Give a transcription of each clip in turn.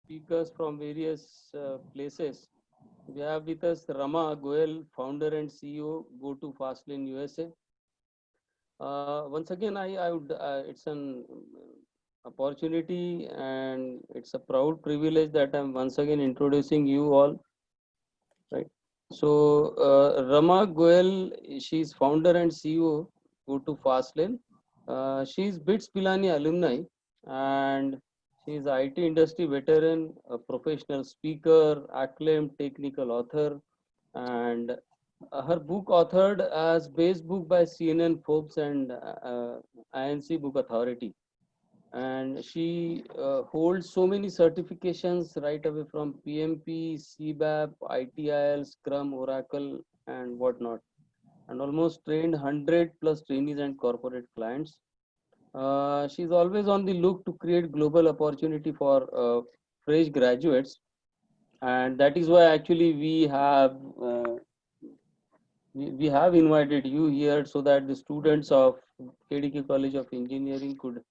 speakers from various places. We have with us Rama Goel, founder and CEO, Go to Fastlane USA. Once again, I would, it's an opportunity and it's a proud privilege that I'm once again introducing you all, right? So, Rama Goel, she's founder and CEO, Go to Fastlane. She's BITS Pilani alumni and she's IT industry veteran, a professional speaker, acclaimed technical author, and her book authored as base book by CNN, Forbes, and INC Book Authority. And she holds so many certifications right away from PMP, CBAP, ITIL, Scrum, Oracle, and whatnot. And almost trained 100 plus trainees and corporate clients. She's always on the look to create global opportunity for fresh graduates, and that is why actually we have invited you here so that the students of KDK College of Engineering could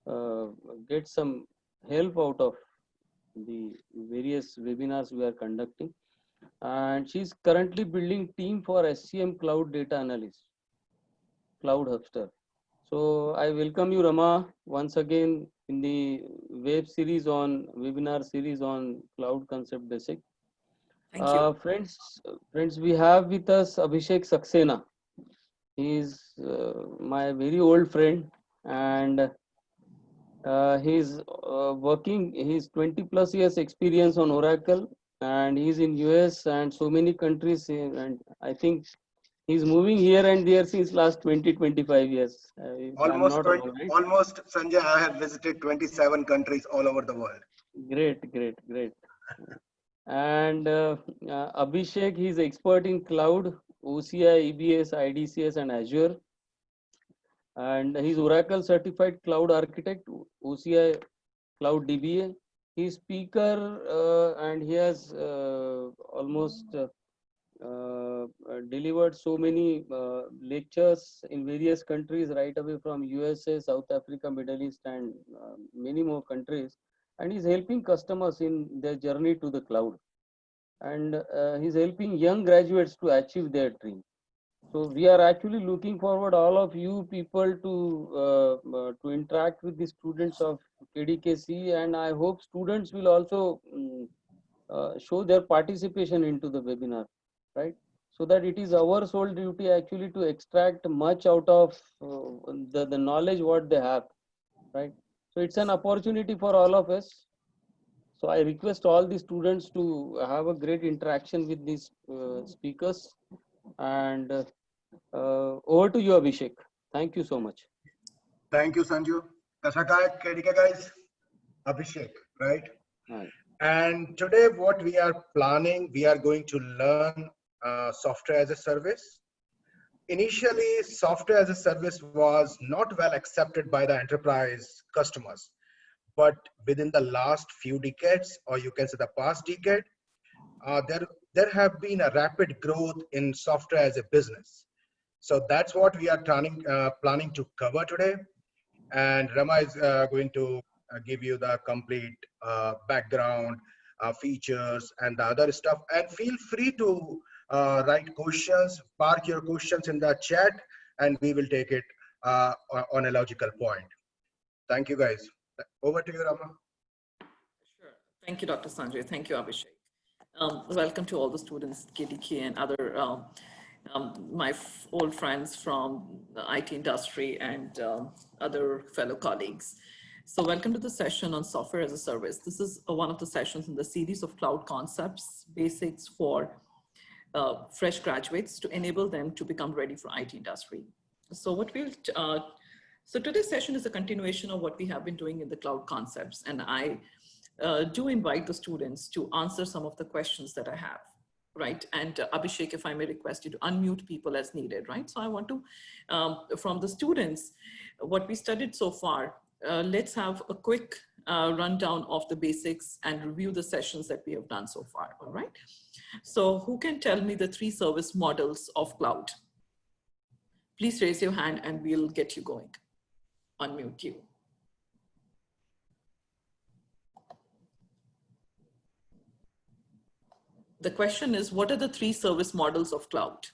uh, get some help out of the various webinars we are conducting. And she's currently building team for SCM Cloud Data Analyst, Cloud Hubster. So I welcome you, Rama, once again in the webinar series on Cloud Concept Basic. Thank you. Friends, we have with us Abhishek Saxena. He is my very old friend, and he's working. He's 20 plus years experience on Oracle, and he's in US and so many countries. And I think he's moving here and there since last 20-25 years. If I'm Almost not 20, wrong, right? almost Sanjay, I have visited 27 countries all over the world. Great. And Abhishek, he's expert in cloud, OCI, EBS, IDCS, and Azure. And he's Oracle certified cloud architect, OCI Cloud DBA. He's speaker and he has almost delivered so many lectures in various countries right away from USA, South Africa, Middle East, and many more countries. And he's helping customers in their journey to the cloud. And he's helping young graduates to achieve their dream. So we are actually looking forward all of you people to interact with the students of KDKC, and I hope students will also show their participation into the webinar, right? So that it is our sole duty actually to extract much out of the knowledge what they have, right? So it's an opportunity for all of us. So I request all the students to have a great interaction with these speakers. And over to you, Abhishek. Thank you so much. Thank you, Sanju. Kasaka, KDK guys, Abhishek, right? Right. And today what we are planning, we are going to learn software as a service. Initially, software as a service was not well accepted by the enterprise customers. But within the last few decades, or you can say the past decade, there have been a rapid growth in software as a business. So that's what we are planning to cover today. And Rama is going to give you the complete background, features, and the other stuff. And feel free to write questions, park your questions in the chat, and we will take it on a logical point. Thank you, guys. Over to you, Rama. Sure. Thank you, Dr. Sanjay. Thank you, Abhishek. Welcome to all the students, KDK and other my old friends from the IT industry and other fellow colleagues. So welcome to the session on software as a service. This is one of the sessions in the series of cloud concepts, basics for fresh graduates to enable them to become ready for IT industry. So so today's session is a continuation of what we have been doing in the cloud concepts. And I do invite the students to answer some of the questions that I have, right? And Abhishek, if I may request you to unmute people as needed, right? So I want to, from the students, what we studied so far, let's have a quick rundown of the basics and review the sessions that we have done so far, all right? So who can tell me the 3 service models of cloud? Please raise your hand and we'll get you going. Unmute you. the question is, what are the 3 service models of cloud?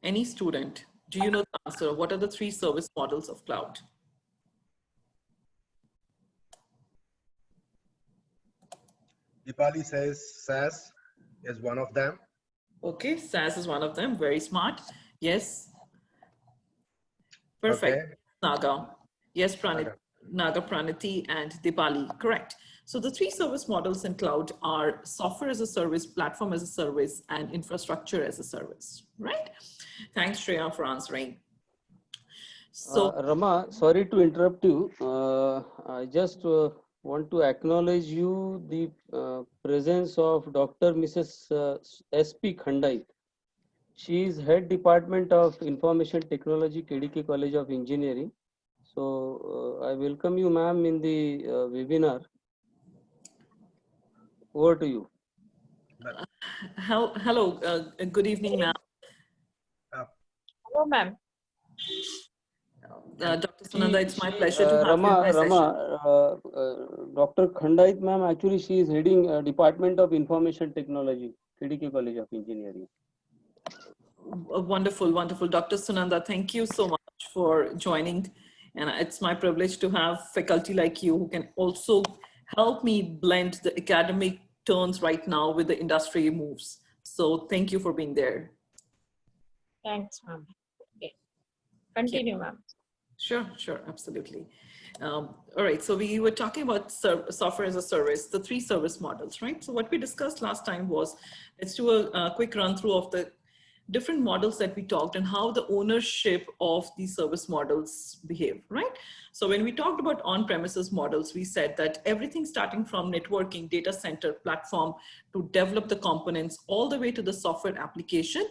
Any student, do you know the answer? What are the 3 service models of cloud? Dipali says SaaS is one of them. Okay, SaaS is one of them. Very smart. Yes. Perfect. Okay. Naga. Yes, Pranit, Okay. Naga, Praniti, and Dipali. Correct. So the 3 service models in cloud are software as a service, platform as a service, and infrastructure as a service, right? Thanks, Shreya, for answering. So, Rama, sorry to interrupt you. I just want to acknowledge you the presence of Dr. Mrs. S.P. Khandait. She is head department of information technology, KDK College of Engineering. So I welcome you, ma'am, in the webinar. Over to you. hello, good evening, ma'am. Hello, ma'am. Dr. Sunanda, it's my pleasure to have Rama, you in my session. Dr. Khandait, ma'am, actually she is heading Department of Information Technology, KDK College of Engineering. Wonderful, wonderful. Dr. Sunanda, thank you so much for joining. And it's my privilege to have faculty like you who can also help me blend the academic turns right now with the industry moves. So thank you for being there. Thanks, ma'am. Okay. Continue, ma'am. Sure, sure, absolutely. All right, so we were talking about software as a service, the 3 service models, right? So what we discussed last time was, let's do a quick run through of the different models that we talked and how the ownership of these service models behave, right? So when we talked about on-premises models, we said that everything starting from networking, data center, platform to develop the components all the way to the software application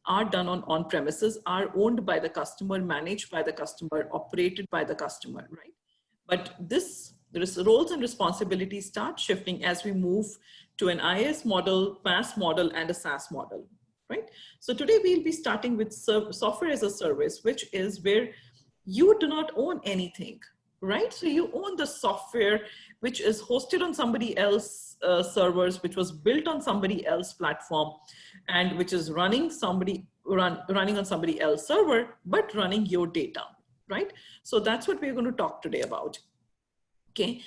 are done on-premises, are owned by the customer, managed by the customer, operated by the customer, right? But the roles and responsibilities start shifting as we move to an IaaS model, PaaS model, and a SaaS model, right? So today we'll be starting with software as a service, which is where you do not own anything, right? So you own the software, which is hosted on somebody else's servers, which was built on somebody else's platform, and which is running on somebody else's server, but running your data, right? So that's what we're going to talk today about. Okay.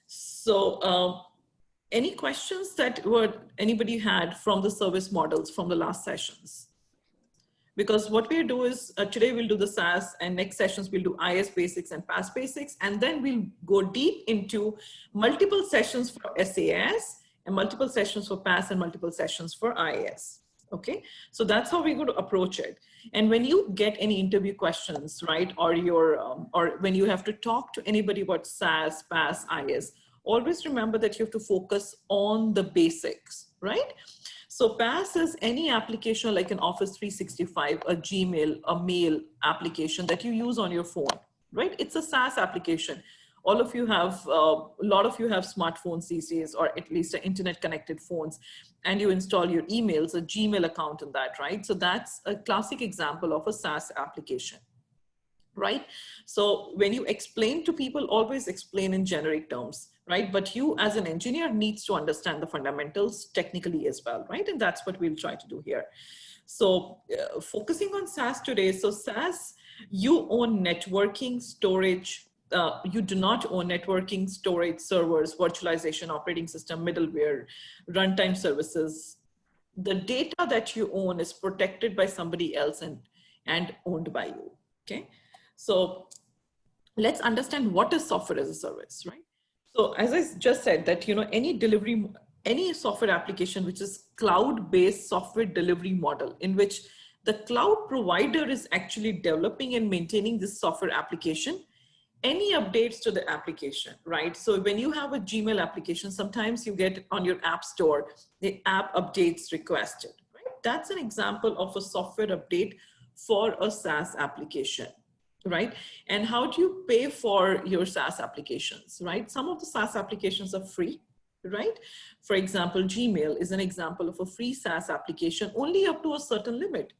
So any questions that anybody had from the service models from the last sessions? Because what we do is today we'll do the SaaS, and next sessions we'll do IaaS basics and PaaS basics. And then we'll go deep into multiple sessions for SaaS and multiple sessions for PaaS and multiple sessions for IaaS. Okay, so that's how we're going to approach it. And when you get any interview questions, right, or or when you have to talk to anybody about SaaS, PaaS, IaaS, always remember that you have to focus on the basics, right? So PaaS is any application like an Office 365, a Gmail, a mail application that you use on your phone, right? It's a SaaS application. All of you have, a lot of you have smartphones these days, or at least internet connected phones, and you install your emails, a Gmail account in that, right? So that's a classic example of a SaaS application, right? So when you explain to people, always explain in generic terms, right? But you as an engineer needs to understand the fundamentals technically as well, right? And that's what we'll try to do here. So focusing on SaaS today. So SaaS, you own networking, storage. You do not own networking, storage, servers, virtualization, operating system, middleware, runtime services. The data that you own is protected by somebody else and owned by you, okay? So let's understand what is software as a service, right? So as I just said that, you know, any software application, which is cloud-based software delivery model in which the cloud provider is actually developing and maintaining this software application, any updates to the application, right? So when you have a Gmail application, sometimes you get on your app store, the app updates requested, right? That's an example of a software update for a SaaS application, right? And how do you pay for your SaaS applications, right? Some of the SaaS applications are free, right? For example, Gmail is an example of a free SaaS application only up to a certain limit.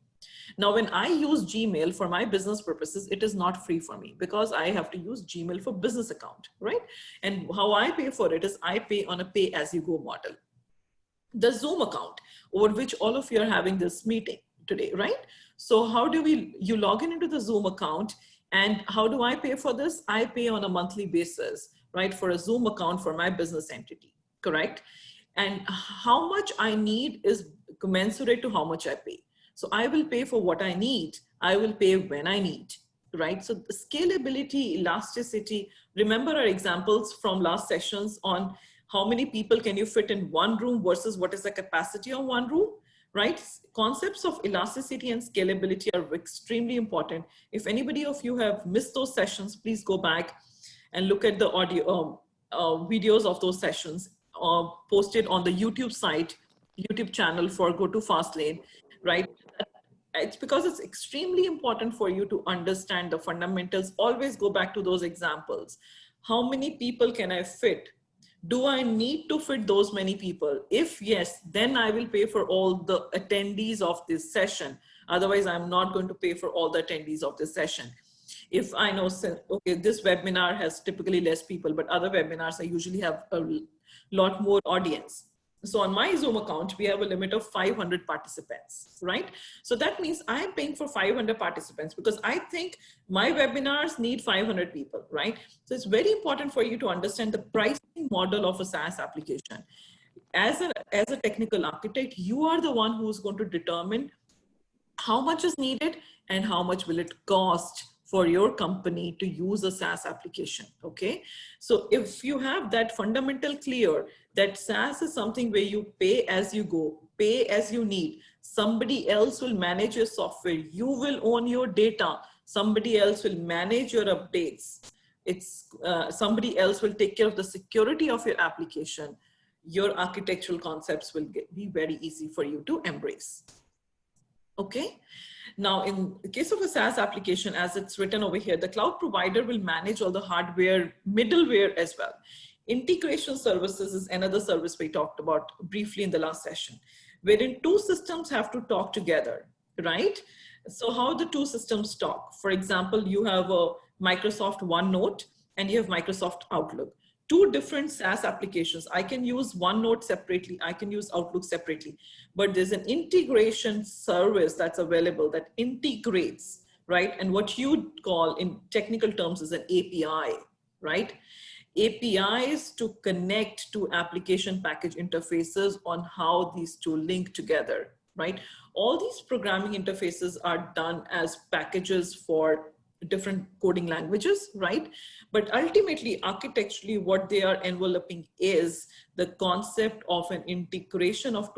Now, when I use Gmail for my business purposes, it is not free for me because I have to use Gmail for business account, right? And how I pay for it is I pay on a pay as you go model. The Zoom account over which all of you are having this meeting today, right? So how do you log into the Zoom account, and how do I pay for this? I pay on a monthly basis, right? For a Zoom account for my business entity, correct? And how much I need is commensurate to how much I pay. So I will pay for what I need. I will pay when I need, right? So the scalability, elasticity, remember our examples from last sessions on how many people can you fit in one room versus what is the capacity of one room, right? Concepts of elasticity and scalability are extremely important. If anybody of you have missed those sessions, please go back and look at the audio videos of those sessions posted on the YouTube site, YouTube channel for Go to Fastlane, right? It's because it's extremely important for you to understand the fundamentals. Always go back to those examples. How many people can I fit? Do I need to fit those many people? If yes, then I will pay for all the attendees of this session. Otherwise, I'm not going to pay for all the attendees of this session. If I know, okay, this webinar has typically less people, but other webinars I usually have a lot more audience. So on my Zoom account, we have a limit of 500 participants, right? So that means I'm paying for 500 participants because I think my webinars need 500 people, right? So it's very important for you to understand the pricing model of a SaaS application. As a technical architect, you are the one who's going to determine how much is needed and how much will it cost for your company to use a SaaS application, okay? So if you have that fundamental clear, that SaaS is something where you pay as you go, pay as you need. Somebody else will manage your software. You will own your data. Somebody else will manage your updates. Somebody else will take care of the security of your application. Your architectural concepts will be very easy for you to embrace, okay? Now, in the case of a SaaS application, as it's written over here, the cloud provider will manage all the hardware, middleware as well. Integration services is another service we talked about briefly in the last session, wherein two systems have to talk together, right? So how the two systems talk? For example, you have a Microsoft OneNote and you have Microsoft Outlook. Two different SaaS applications. I can use OneNote separately. I can use Outlook separately, but there's an integration service that's available that integrates, right? And what you call in technical terms is an API, right? APIs to connect to application package interfaces on how these two link together, right? All these programming interfaces are done as packages for different coding languages, right? But ultimately, architecturally, what they are enveloping is the concept of an integration of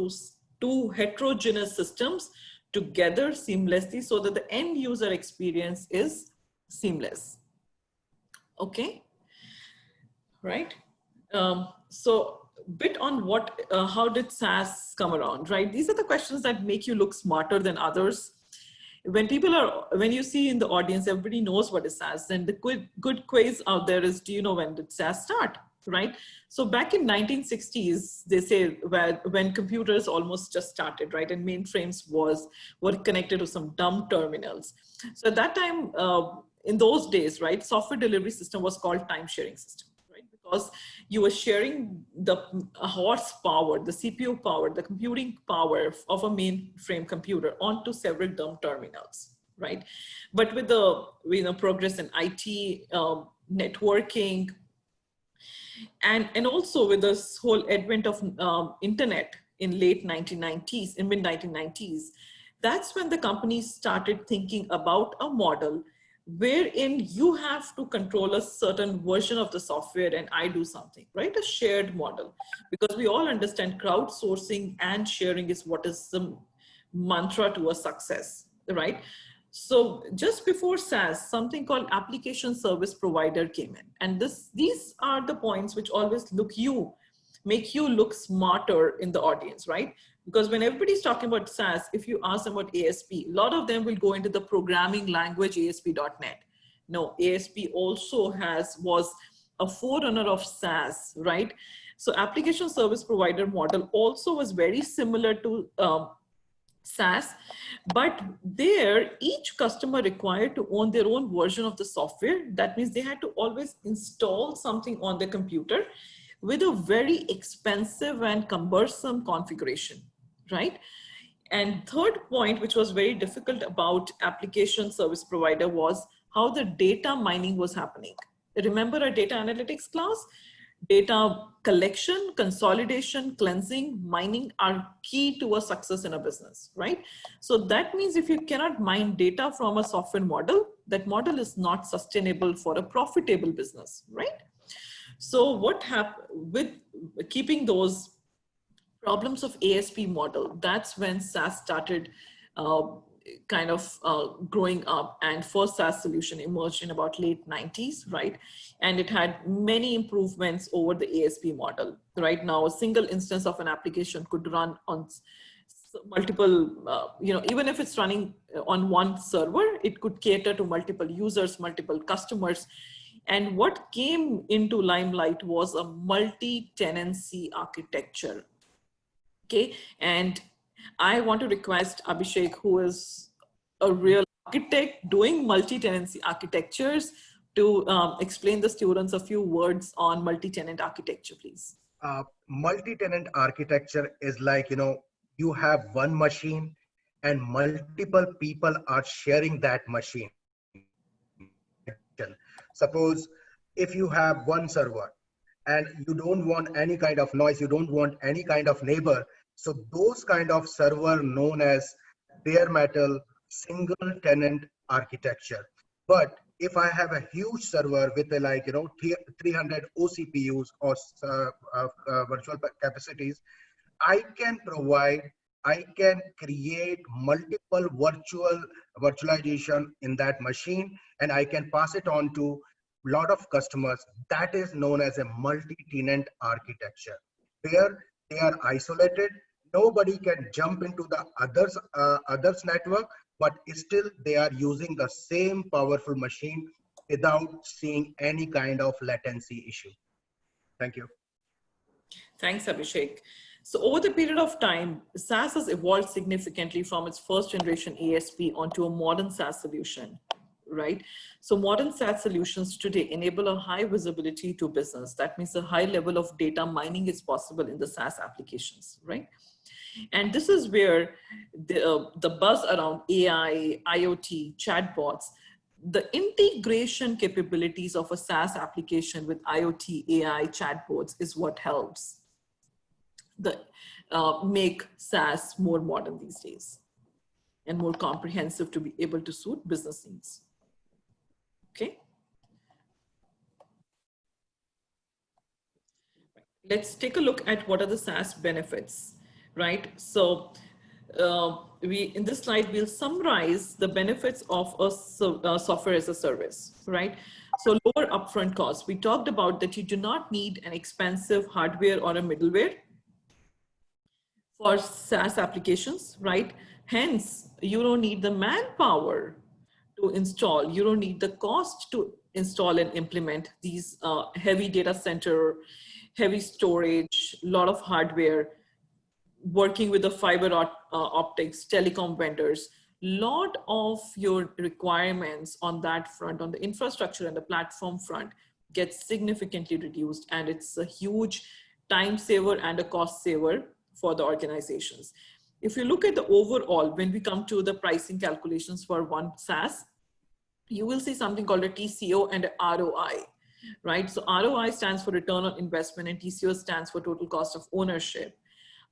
two heterogeneous systems together seamlessly so that the end user experience is seamless, okay? Right? So bit on what, how did SaaS come around, right? These are the questions that make you look smarter than others. When you see in the audience, everybody knows what is SaaS, then the good quiz out there is, do you know when did SaaS start, right? So back in 1960s, they say when computers almost just started, right? And mainframes were connected to some dumb terminals. So at that time, in those days, right, software delivery system was called time sharing system. Because you were sharing the horsepower, the CPU power, the computing power of a mainframe computer onto several dumb terminals, right? But with the progress in IT, networking, and also with this whole advent of internet in late 1990s, in mid 1990s, that's when the companies started thinking about a model wherein you have to control a certain version of the software and I do something, right? A shared model, because we all understand crowdsourcing and sharing is what is the mantra to a success, right? So just before SaaS, something called application service provider came in. And these are the points which always make you look smarter in the audience, right? Because when everybody's talking about SaaS, if you ask them about ASP, a lot of them will go into the programming language ASP.NET. No, ASP also was a forerunner of SaaS, right? So application service provider model also was very similar to SaaS, but there each customer required to own their own version of the software. That means they had to always install something on their computer with a very expensive and cumbersome configuration, right? And third point, which was very difficult about application service provider, was how the data mining was happening. Remember our data analytics class? Data collection, consolidation, cleansing, mining are key to a success in a business, right? So that means if you cannot mine data from a software model, that model is not sustainable for a profitable business, right? So what happened with keeping those problems of ASP model, that's when SaaS started growing up, and first SaaS solution emerged in about late 90s, right? And it had many improvements over the ASP model. Right now, a single instance of an application could run on multiple, even if it's running on one server, it could cater to multiple users, multiple customers. And what came into limelight was a multi-tenancy architecture. Okay, and I want to request Abhishek, who is a real architect doing multi-tenancy architectures, to explain the students a few words on multi-tenant architecture, please. Multi-tenant architecture is like, you have one machine and multiple people are sharing that machine. Suppose if you have one server and you don't want any kind of noise, you don't want any kind of neighbor. So those kind of server known as bare metal single tenant architecture. But if I have a huge server with 300 OCPUs or virtual capacities, I can create multiple virtualization in that machine, and I can pass it on to a lot of customers. That is known as a multi-tenant architecture, where they are isolated. Nobody can jump into the others network, but still they are using the same powerful machine without seeing any kind of latency issue. Thank you. Thanks, Abhishek. So over the period of time, SaaS has evolved significantly from its first generation ASP onto a modern SaaS solution, right? So modern SaaS solutions today enable a high visibility to business. That means a high level of data mining is possible in the SaaS applications, right? And this is where the buzz around AI, IoT, chatbots, the integration capabilities of a SaaS application with IoT, AI, chatbots is what helps make SaaS more modern these days and more comprehensive to be able to suit business needs. Okay. Let's take a look at what are the SaaS benefits, right? So in this slide, we'll summarize the benefits of a software as a service, right? So lower upfront costs. We talked about that you do not need an expensive hardware or a middleware for SaaS applications, right? Hence, you don't need the manpower to install. You don't need the cost to install and implement these heavy data center, heavy storage, a lot of hardware, working with the fiber optics, telecom vendors. Lot of your requirements on that front, on the infrastructure and the platform front, gets significantly reduced, and it's a huge time saver and a cost saver for the organizations. If you look at the overall, when we come to the pricing calculations for one SaaS, you will see something called a TCO and a ROI, right? So ROI stands for return on investment and TCO stands for total cost of ownership.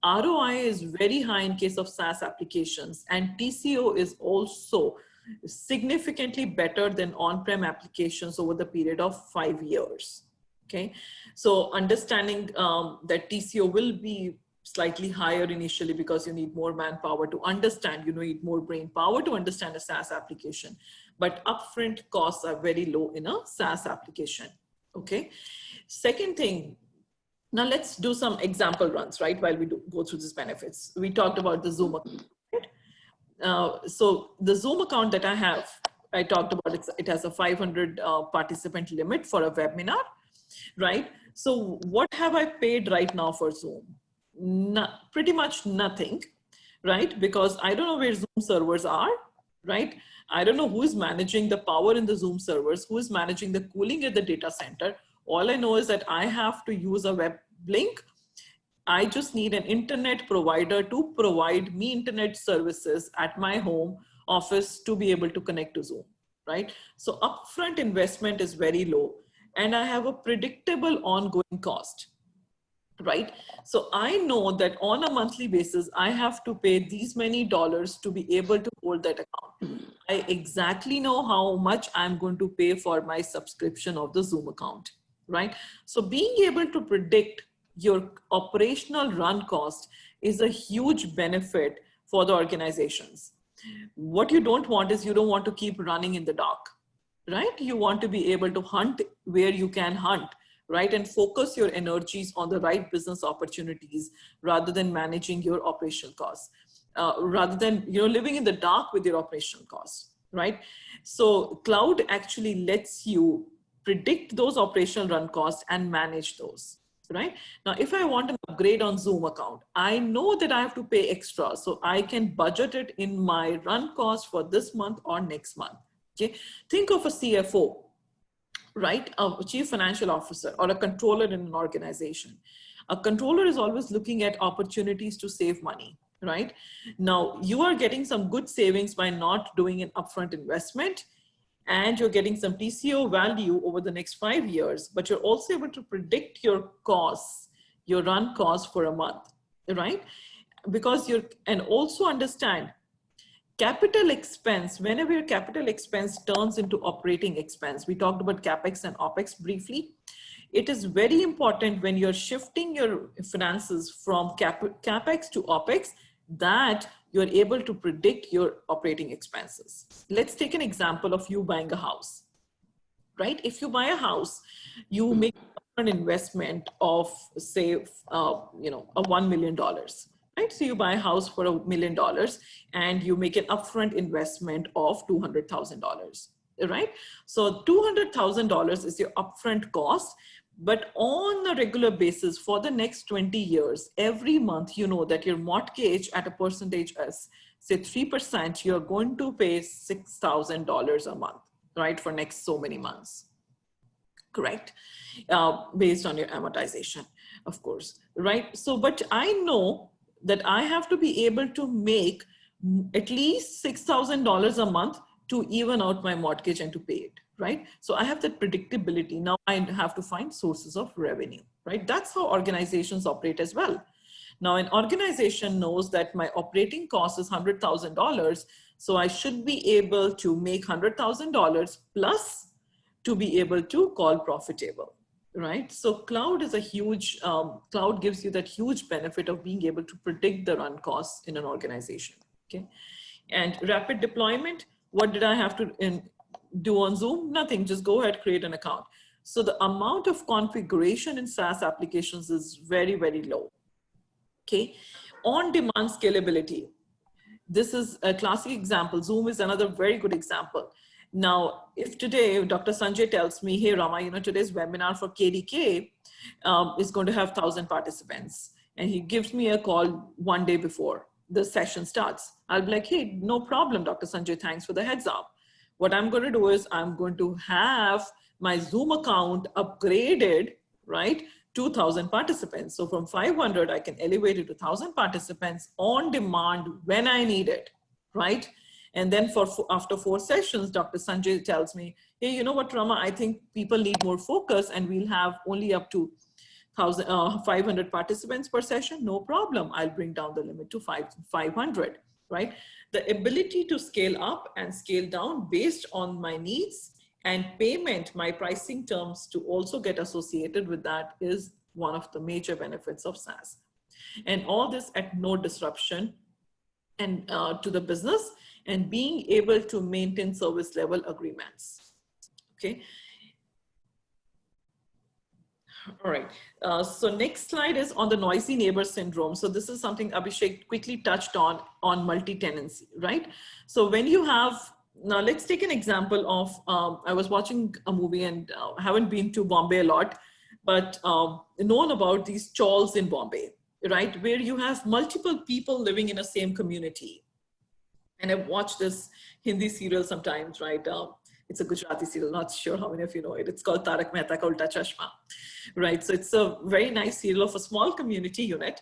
ROI is very high in case of SaaS applications, and TCO is also significantly better than on-prem applications over the period of 5 years. Okay, so understanding that TCO will be slightly higher initially because you need more manpower to understand, you need more brain power to understand a SaaS application, but upfront costs are very low in a SaaS application. Okay, second thing, now let's do some example runs, right? While we go through these benefits. We talked about the Zoom account. So the Zoom account that I talked about, it has a 500 participant limit for a webinar, right? So what have I paid right now for Zoom? Pretty much nothing, right? Because I don't know where Zoom servers are, right? I don't know who is managing the power in the Zoom servers, who is managing the cooling at the data center. All I know is that I have to use a web link. I just need an internet provider to provide me internet services at my home office to be able to connect to Zoom, right? So upfront investment is very low and I have a predictable ongoing cost, right? So I know that on a monthly basis, I have to pay these many dollars to be able to hold that account. I exactly know how much I'm going to pay for my subscription of the Zoom account, right? So being able to predict your operational run cost is a huge benefit for the organizations. What you don't want is you don't want to keep running in the dark, right? You want to be able to hunt where you can hunt, right? And focus your energies on the right business opportunities rather than managing your operational costs, rather than, you know, living in the dark with your operational costs, right? So cloud actually lets you predict those operational run costs and manage those, right? Now, if I want an upgrade on Zoom account, I know that I have to pay extra. So I can budget it in my run cost for this month or next month. Okay. Think of a CFO, right? A chief financial officer or a controller in an organization. A controller is always looking at opportunities to save money, right? Now you are getting some good savings by not doing an upfront investment, and you're getting some TCO value over the next 5 years, but you're also able to predict your costs, your run costs for a month, right? Because and also understand capital expense, whenever your capital expense turns into operating expense, we talked about CapEx and OpEx briefly. It is very important when you're shifting your finances from CapEx to OpEx that you're able to predict your operating expenses. Let's take an example of you buying a house, right? If you buy a house, you make an investment of say, you know, a $1 million, right? So you buy a house for $1 million and you make an upfront investment of $200,000, right? So $200,000 is your upfront cost. But on a regular basis for the next 20 years, every month, you know that your mortgage at a percentage as say 3%, you're going to pay $6,000 a month, right? For next so many months, correct? Based on your amortization, of course, right? So, but I know that I have to be able to make at least $6,000 a month to even out my mortgage and to pay it, right? So I have that predictability. Now I have to find sources of revenue, right? That's how organizations operate as well. Now an organization knows that my operating cost is $100,000. So I should be able to make $100,000 plus to be able to call profitable, right? So cloud is a huge, cloud gives you that huge benefit of being able to predict the run costs in an organization, okay? And rapid deployment, what did I have to do on Zoom? Nothing, just go ahead, create an account. So the amount of configuration in SaaS applications is very, very low, okay? On-demand scalability. This is a classic example. Zoom is another very good example. Now, if today Dr. Sanjay tells me, hey, Rama, you know, today's webinar for KDK is going to have 1,000 participants, and he gives me a call one day before the session starts, I'll be like, hey, no problem, Dr. Sanjay, thanks for the heads up. What I'm going to do is I'm going to have my Zoom account upgraded, right, to 1,000 participants. So from 500, I can elevate it to 1,000 participants on demand when I need it, right? And then after 4 sessions, Dr. Sanjay tells me, hey, you know what, Rama, I think people need more focus and we'll have only up to 500 participants per session. No problem. I'll bring down the limit to 500, right? The ability to scale up and scale down based on my needs and payment, my pricing terms to also get associated with that is one of the major benefits of SaaS. And all this at no disruption and to the business, and being able to maintain service level agreements, okay? All right, so next slide is on the noisy neighbor syndrome. So this is something Abhishek quickly touched on multi-tenancy, right? So when you have, now let's take an example of, I was watching a movie and haven't been to Bombay a lot, but known about these chawls in Bombay, right? Where you have multiple people living in a same community. And I've watched this Hindi serial sometimes, right? It's a Gujarati serial, not sure how many of you know it. It's called Tarak Mehta Ka Ulta Chashma, right? So it's a very nice serial of a small community unit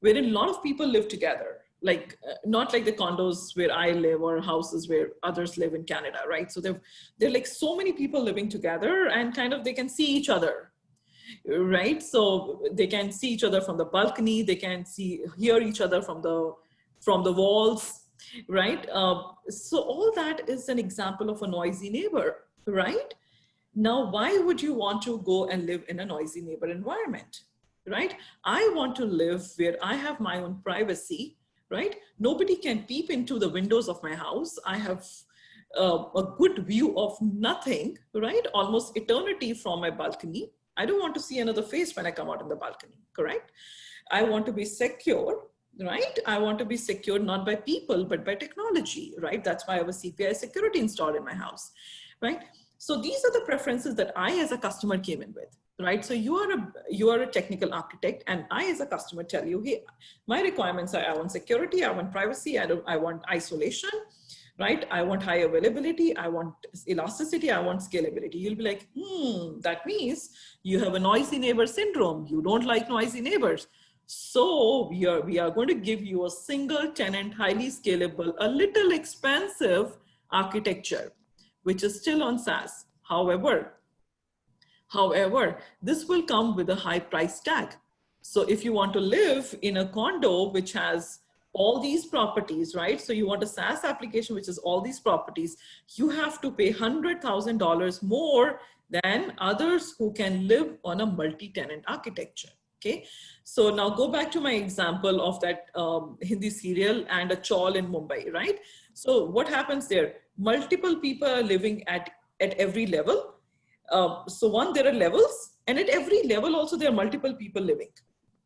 wherein a lot of people live together, like not like the condos where I live or houses where others live in Canada, right? So they're like so many people living together and kind of they can see each other, right? So they can see each other from the balcony, they can hear each other from the walls, right? So all that is an example of a noisy neighbor, right? Now, why would you want to go and live in a noisy neighbor environment, right? I want to live where I have my own privacy, right? Nobody can peep into the windows of my house. I have a good view of nothing, right? Almost eternity from my balcony. I don't want to see another face when I come out on the balcony, correct? I want to be secure, right? I want to be secured not by people, but by technology, right? That's why I have a CPI security installed in my house, right? So these are the preferences that I as a customer came in with, right? So you are a technical architect and I as a customer tell you, hey, my requirements are I want security, I want privacy, I want isolation, right? I want high availability, I want elasticity, I want scalability. You'll be like, that means you have a noisy neighbor syndrome. You don't like noisy neighbors. So we are going to give you a single tenant, highly scalable, a little expensive architecture, which is still on SaaS. However, this will come with a high price tag. So if you want to live in a condo which has all these properties, right? So you want a SaaS application which is all these properties, you have to pay $100,000 more than others who can live on a multi-tenant architecture. Okay, so now go back to my example of that Hindi serial and a chawl in Mumbai, right? So what happens there? Multiple people are living at every level. So one, there are levels, and at every level also there are multiple people living,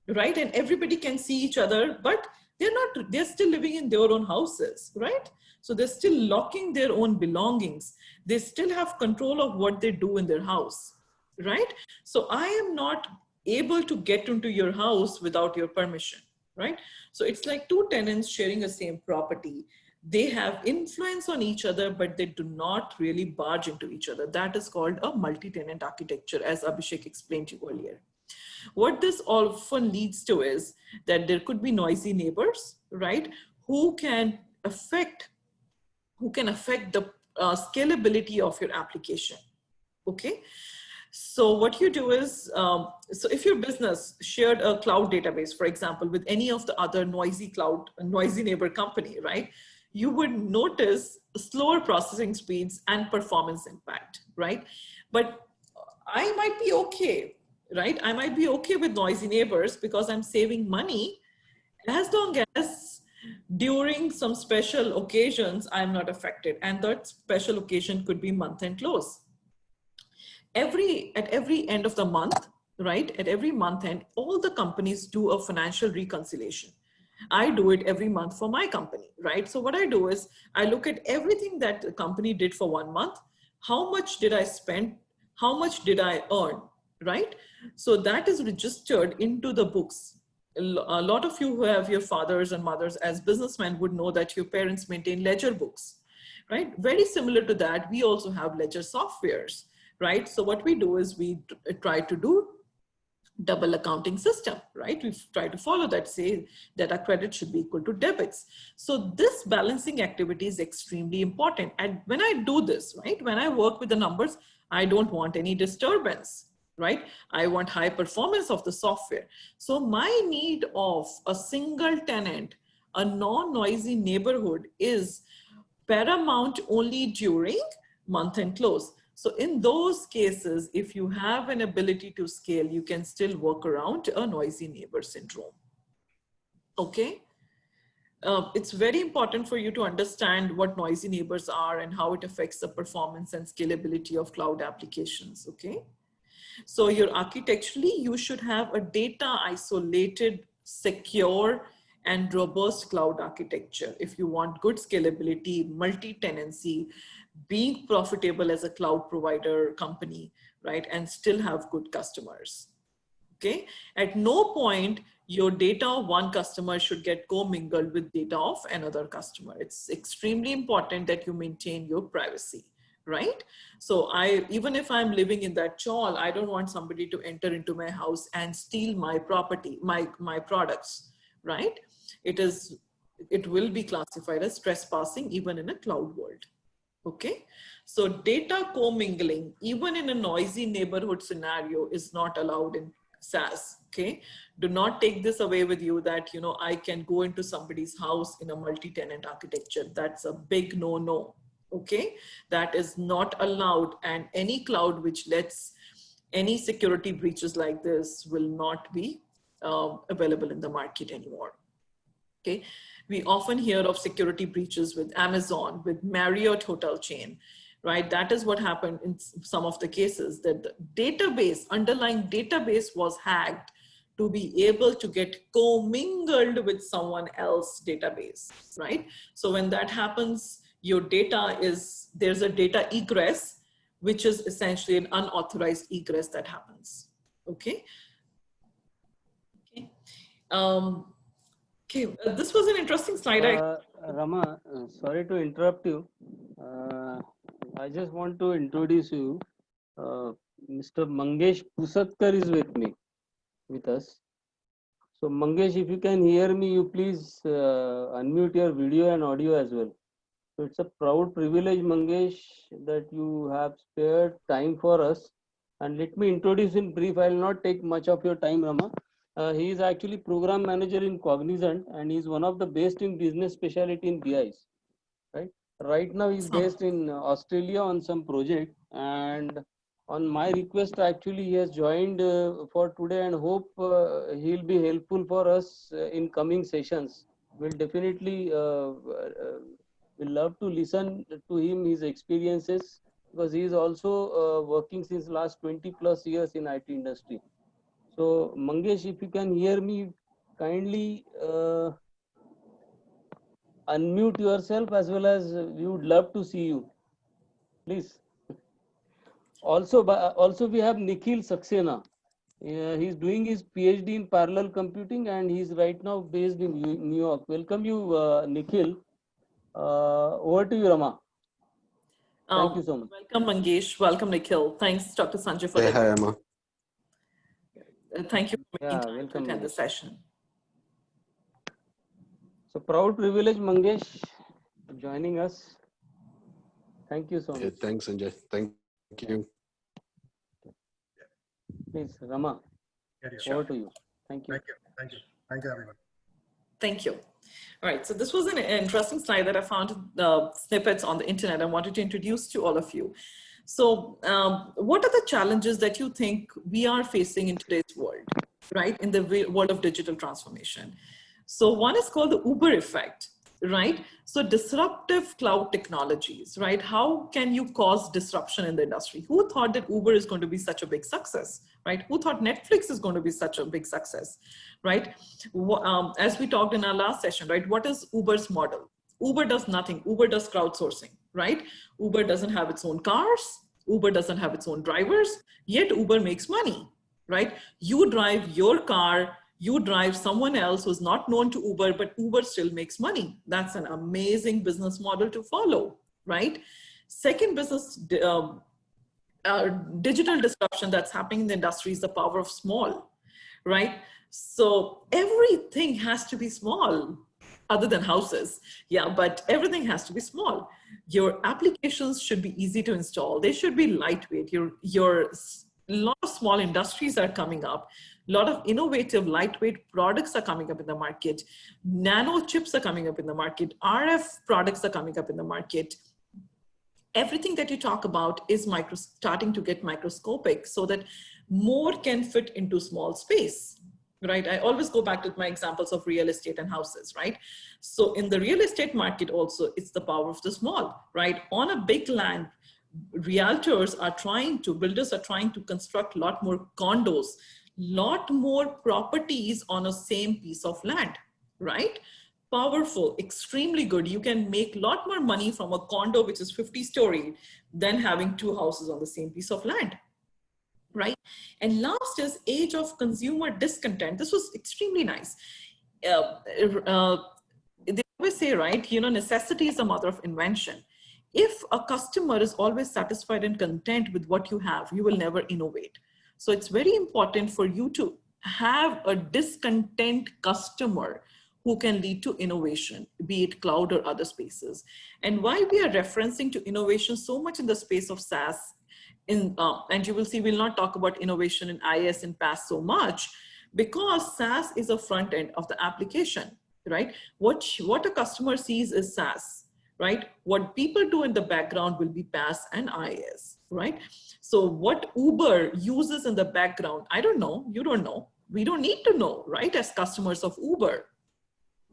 right? And everybody can see each other, but they're still living in their own houses, right? So they're still locking their own belongings. They still have control of what they do in their house, right? So I am not able to get into your house without your permission, right? So it's like two tenants sharing the same property. They have influence on each other, but they do not really barge into each other. That is called a multi-tenant architecture, as Abhishek explained to you earlier. What this often leads to is that there could be noisy neighbors, right? Who can affect the scalability of your application, okay? So what you do is, so if your business shared a cloud database, for example, with any of the other noisy neighbor company, right? You would notice slower processing speeds and performance impact, right? But I might be okay, right? I might be okay with noisy neighbors because I'm saving money as long as during some special occasions, I'm not affected. And that special occasion could be month-end close. At every end of the month, right? At every month end, all the companies do a financial reconciliation. I do it every month for my company, right? So what I do is I look at everything that the company did for 1 month. How much did I spend? How much did I earn, right? So that is registered into the books. A lot of you who have your fathers and mothers as businessmen would know that your parents maintain ledger books, right? Very similar to that, we also have ledger softwares, right? So what we do is we try to do double accounting system, right? We try to follow that, say that our credit should be equal to debits. So this balancing activity is extremely important. And when I do this, right, when I work with the numbers, I don't want any disturbance, right? I want high performance of the software. So my need of a single tenant, a non-noisy neighborhood is paramount only during month-end close. So in those cases, if you have an ability to scale, you can still work around a noisy neighbor syndrome. Okay. It's very important for you to understand what noisy neighbors are and how it affects the performance and scalability of cloud applications. Okay. So architecturally, you should have a data isolated, secure, and robust cloud architecture. If you want good scalability, multi-tenancy, being profitable as a cloud provider company, right? And still have good customers, okay? At no point your data of one customer should get commingled with data of another customer. It's extremely important that you maintain your privacy, right? So even if I'm living in that chawl, I don't want somebody to enter into my house and steal my property, my products, right? It will be classified as trespassing even in a cloud world. Okay, so data commingling, even in a noisy neighborhood scenario, is not allowed in SaaS. Okay, do not take this away with you that, I can go into somebody's house in a multi-tenant architecture. That's a big no-no. Okay, that is not allowed, and any cloud which lets any security breaches like this will not be available in the market anymore. Okay, we often hear of security breaches with Amazon, with Marriott hotel chain, right? That is what happened in some of the cases, that the database, underlying database was hacked to be able to get commingled with someone else's database, right? So when that happens, your data there's a data egress, which is essentially an unauthorized egress that happens, okay? Okay, this was an interesting slide. Rama, sorry to interrupt you. I just want to introduce you. Mr. Mangesh Pusatkar is with us. So Mangesh, if you can hear me, you please unmute your video and audio as well. So it's a proud privilege, Mangesh, that you have spared time for us. And let me introduce in brief. I will not take much of your time, Rama. He is actually program manager in Cognizant, and he is one of the best in business specialty in BIs. Right now he's based in Australia on some project, and on my request actually he has joined for today, and hope he'll be helpful for us in coming sessions. We'll definitely we'll love to listen to him, his experiences, because he is also working since last 20 plus years in IT industry. So Mangesh, if you can hear me, kindly unmute yourself, as well as we would love to see you, please. Also we have Nikhil Saxena. He's doing his PhD in parallel computing, and he's right now based in New York. Welcome you, Nikhil. Over to you, Rama. Thank you so much. Welcome, Mangesh. Welcome, Nikhil. Thanks, Dr. Sanjay, for Hi, Emma. Thank you for making time welcome, to attend the Mangesh. session. So proud privilege, Mangesh, for joining us. Thank you so much. Thanks, Sanjay. Thank you. Please, Rama, over to you. Thank you. Thank you, everyone. Thank you. All right, so this was an interesting slide that I found snippets on the internet. I wanted to introduce to all of you. So what are the challenges that you think we are facing in today's world, right? In the world of digital transformation. So one is called the Uber effect, right? So disruptive cloud technologies, right? How can you cause disruption in the industry? Who thought that Uber is going to be such a big success, right? Who thought Netflix is going to be such a big success, right? As we talked in our last session, right? What is Uber's model? Uber does nothing. Uber does crowdsourcing, right? Uber doesn't have its own cars. Uber doesn't have its own drivers, yet Uber makes money, right? You drive your car, you drive someone else who's not known to Uber, but Uber still makes money. That's an amazing business model to follow, right? Second business, digital disruption that's happening in the industry is the power of small, right? So everything has to be small, other than houses. Yeah, but everything has to be small. Your applications should be easy to install. They should be lightweight. A lot of small industries are coming up. A lot of innovative, lightweight products are coming up in the market. Nano chips are coming up in the market. RF products are coming up in the market. Everything that you talk about is starting to get microscopic so that more can fit into small space, right? I always go back to my examples of real estate and houses, right? So in the real estate market also, it's the power of the small, right? On a big land, builders are trying to construct a lot more condos, lot more properties on a same piece of land, right? Powerful, extremely good. You can make a lot more money from a condo which is 50-story than having two houses on the same piece of land. right? And last is age of consumer discontent. This was extremely nice. They always say, right, necessity is the mother of invention. If a customer is always satisfied and content with what you have, you will never innovate. So it's very important for you to have a discontent customer who can lead to innovation, be it cloud or other spaces. And why we are referencing to innovation so much in the space of SaaS, and you will see we'll not talk about innovation in IaaS and PaaS so much, because SaaS is a front end of the application, right? What a customer sees is SaaS, right? What people do in the background will be PaaS and IaaS, right? So what Uber uses in the background, I don't know, you don't know, we don't need to know, right? As customers of Uber.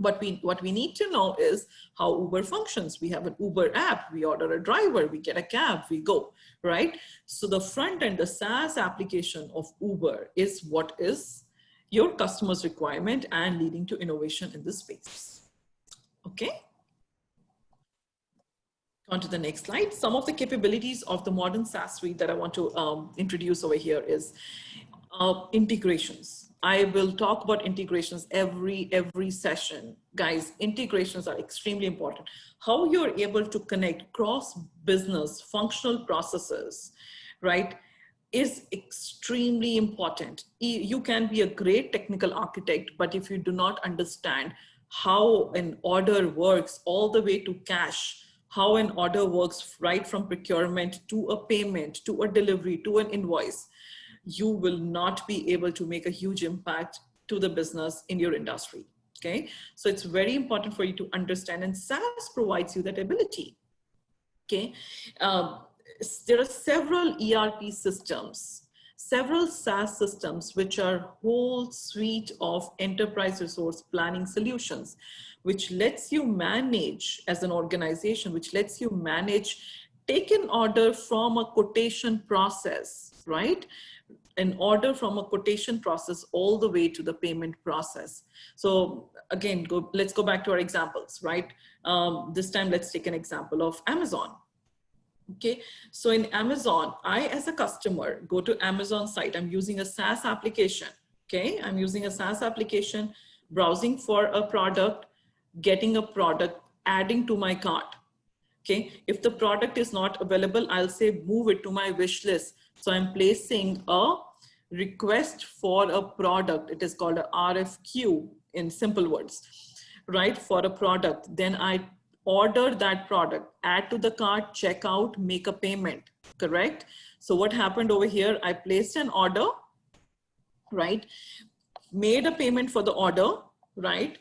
But what we need to know is how Uber functions. We have an Uber app, we order a driver, we get a cab, we go, right? So the front end, the SaaS application of Uber is what is your customer's requirement and leading to innovation in this space. Okay. On to the next slide. Some of the capabilities of the modern SaaS suite that I want to introduce over here is integrations. I will talk about integrations every session. Guys, integrations are extremely important. How you're able to connect cross-business functional processes, right, is extremely important. You can be a great technical architect, but if you do not understand how an order works all the way to cash, how an order works right from procurement to a payment, to a delivery, to an invoice, you will not be able to make a huge impact to the business in your industry, okay? So it's very important for you to understand, and SaaS provides you that ability, okay? There are several ERP systems, several SaaS systems, which are whole suite of enterprise resource planning solutions, which lets you manage as an organization, which lets you manage, take an order from a quotation process, right? An order from a quotation process all the way to the payment process. So again, let's go back to our examples, right? This time, let's take an example of Amazon. Okay, so in Amazon, I as a customer go to Amazon site. I'm using a SaaS application. Okay, I'm using a SaaS application, browsing for a product, getting a product, adding to my cart. Okay, if the product is not available, I'll say move it to my wish list. So I'm placing a request for a product. It is called a RFQ in simple words, right? For a product. Then I order that product, add to the cart, check out, make a payment, correct? So what happened over here, I placed an order, right? Made a payment for the order, right?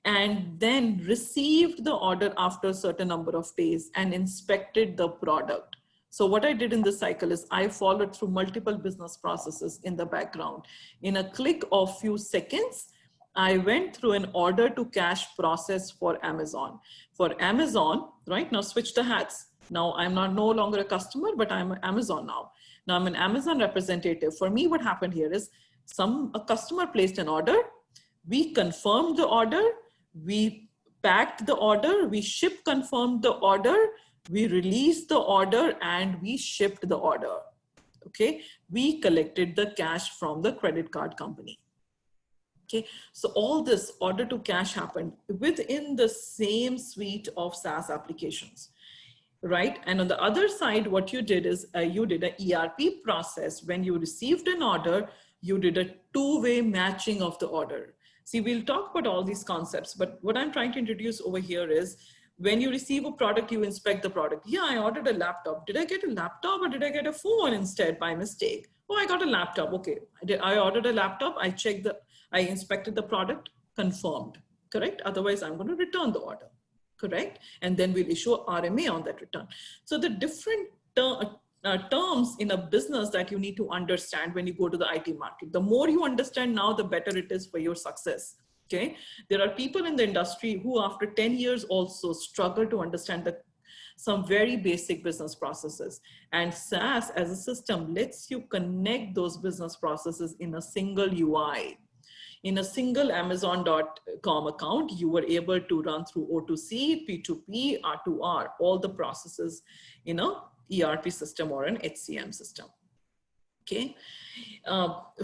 And then received the order after a certain number of days and inspected the product. So what I did in this cycle is I followed through multiple business processes in the background. In a click of few seconds, I went through an order to cash process for Amazon. For Amazon, right, now switch the hats. Now I'm no longer a customer, but I'm Amazon now. Now I'm an Amazon representative. For me, what happened here is a customer placed an order. We confirmed the order. We packed the order. We ship confirmed the order. We released the order and we shipped the order. Okay. We collected the cash from the credit card company. Okay, so all this order to cash happened within the same suite of SaaS applications, right? And on the other side, what you did is you did an ERP process. When you received an order, you did a two-way matching of the order. See, we'll talk about all these concepts, but what I'm trying to introduce over here is when you receive a product, you inspect the product. Yeah, I ordered a laptop. Did I get a laptop or did I get a phone instead by mistake? Oh, I got a laptop. Okay, I ordered a laptop. I inspected the product, confirmed, correct? Otherwise, I'm going to return the order, correct? And then we'll issue a RMA on that return. So the different terms in a business that you need to understand when you go to the IT market. The more you understand now, the better it is for your success, okay? There are people in the industry who after 10 years also struggle to understand some very basic business processes. And SaaS as a system lets you connect those business processes in a single UI. In a single Amazon.com account, you were able to run through O2C, P2P, R2R, all the processes in a ERP system or an HCM system. Okay.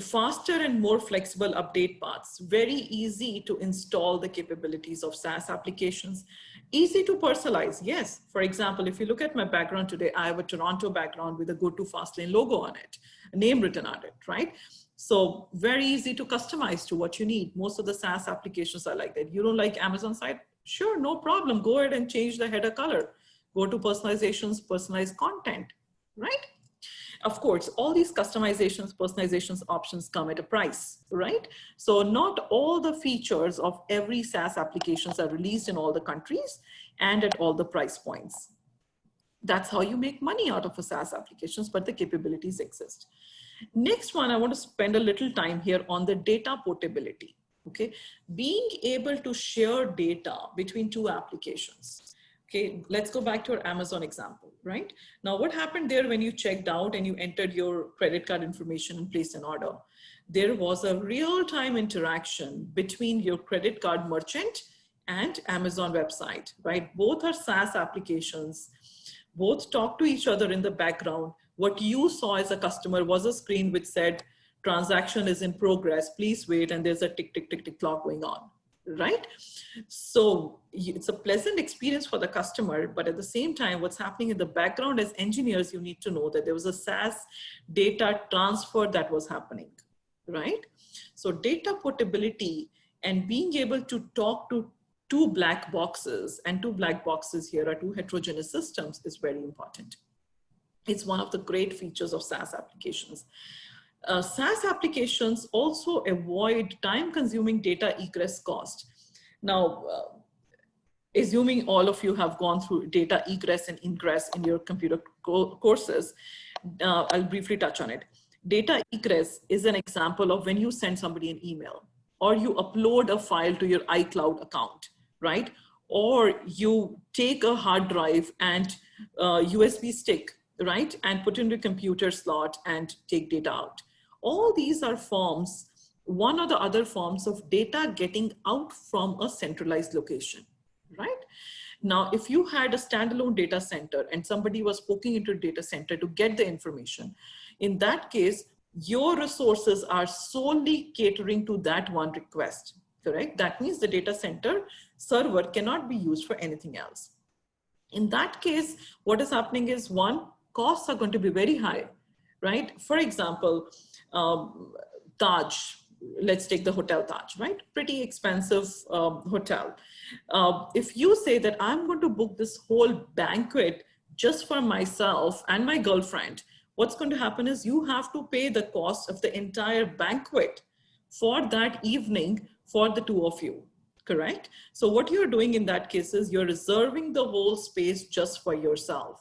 Faster and more flexible update paths, very easy to install the capabilities of SaaS applications, easy to personalize. Yes, for example, if you look at my background today, I have a Toronto background with a Go to Fastlane logo on it, a name written on it, right? So very easy to customize to what you need. Most of the SaaS applications are like that. You don't like Amazon site? Sure, no problem. Go ahead and change the header color. Go to personalizations, personalize content, right? Of course, all these customizations, personalizations options come at a price, right? So not all the features of every SaaS applications are released in all the countries and at all the price points. That's how you make money out of a SaaS applications, but the capabilities exist. Next one, I want to spend a little time here on the data portability, okay? Being able to share data between two applications. Okay, let's go back to our Amazon example, right? Now, what happened there when you checked out and you entered your credit card information and placed an order? There was a real-time interaction between your credit card merchant and Amazon website, right? Both are SaaS applications. Both talk to each other in the background. What you saw as a customer was a screen which said, transaction is in progress, please wait, and there's a tick, tick, tick, tick clock going on. Right? So it's a pleasant experience for the customer, but at the same time, what's happening in the background as engineers, you need to know that there was a SaaS data transfer that was happening, right? So data portability and being able to talk to two black boxes, and two black boxes here are two heterogeneous systems, is very important. It's one of the great features of SaaS applications. SaaS applications also avoid time-consuming data egress cost. Now, assuming all of you have gone through data egress and ingress in your computer courses, I'll briefly touch on it. Data egress is an example of when you send somebody an email, or you upload a file to your iCloud account, right? Or you take a hard drive and USB stick, right? And put into a computer slot and take data out. All these are forms, one or the other forms of data getting out from a centralized location, right? Now, if you had a standalone data center and somebody was poking into a data center to get the information, in that case, your resources are solely catering to that one request, correct? That means the data center server cannot be used for anything else. In that case, what is happening is, one, costs are going to be very high, right? For example, Taj, let's take the Hotel Taj, right? Pretty expensive hotel. If you say that I'm going to book this whole banquet just for myself and my girlfriend, what's going to happen is you have to pay the cost of the entire banquet for that evening for the two of you, correct? So what you're doing in that case is you're reserving the whole space just for yourself,